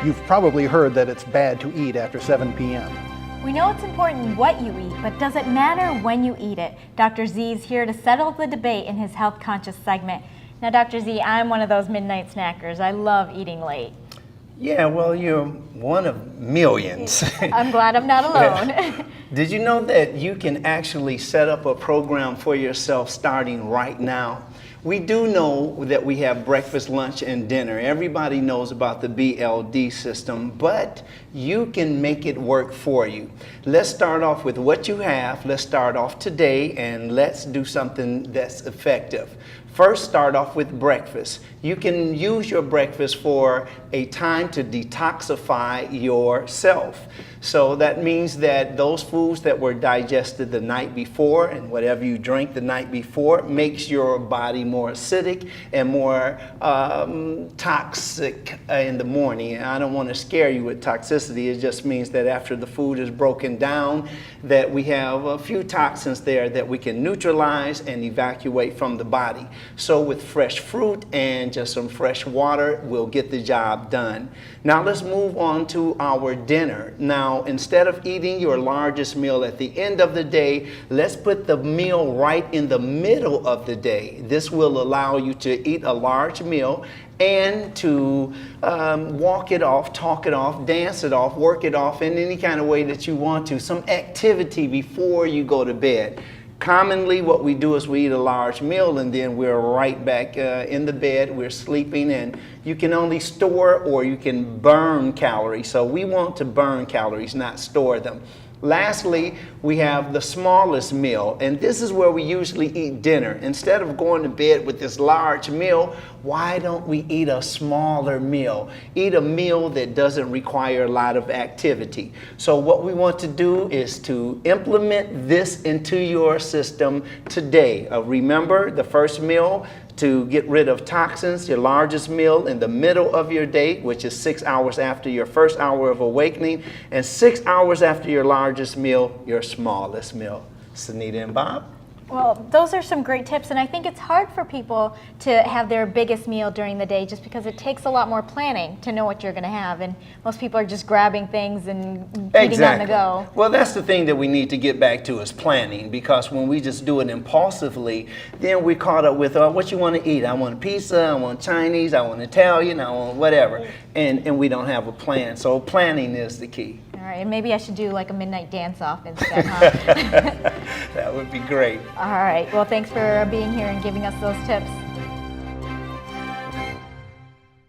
You've probably heard that it's bad to eat after 7 p.m. We know it's important what you eat, but does it matter when you eat it? Dr. Z is here to settle the debate in his Health Conscious segment. Now, Dr. Z, I'm one of those midnight snackers. I love eating late. Yeah, well, you're one of millions. I'm glad I'm not alone. Did you know that you can actually set up a program for yourself starting right now? We do know that we have breakfast, lunch, and dinner. Everybody knows about the BLD system, but you can make it work for you. Let's start off with what you have. Let's start off today, and let's do something that's effective. First, start off with breakfast. You can use your breakfast for a time to detoxify yourself. So that means that those foods that were digested the night before and whatever you drank the night before makes your body more acidic and more toxic in the morning. And I don't want to scare you with toxicity. It just means that after the food is broken down, that we have a few toxins there that we can neutralize and evacuate from the body. So with fresh fruit and just some fresh water, we'll get the job done. Now let's move on to our dinner. Now, instead of eating your largest meal at the end of the day, let's put the meal right in the middle of the day. This will allow you to eat a large meal and to walk it off, talk it off, dance it off, work it off in any kind of way that you want to. Some activity before you go to bed. Commonly, what we do is we eat a large meal and then we're right back in the bed, we're sleeping, and you can only store or you can burn calories. So we want to burn calories, not store them. Lastly, we have the smallest meal, and this is where we usually eat dinner. Instead of going to bed with this large meal, why don't we eat a smaller meal? Eat a meal that doesn't require a lot of activity. So what we want to do is to implement this into your system today. Remember, the first meal, to get rid of toxins, your largest meal in the middle of your day, which is 6 hours after your first hour of awakening, and 6 hours after your largest meal, your smallest meal. Sunita and Bob? Well, those are some great tips, and I think it's hard for people to have their biggest meal during the day just because it takes a lot more planning to know what you're going to have, and most people are just grabbing things and eating on the go. Well, that's the thing that we need to get back to is planning, because when we just do it impulsively, then we're caught up with what you want to eat. I want pizza, I want Chinese, I want Italian, I want whatever, and we don't have a plan. So planning is the key. All right, and maybe I should do like a midnight dance-off instead, huh? That would be great. All right, well, thanks for being here and giving us those tips.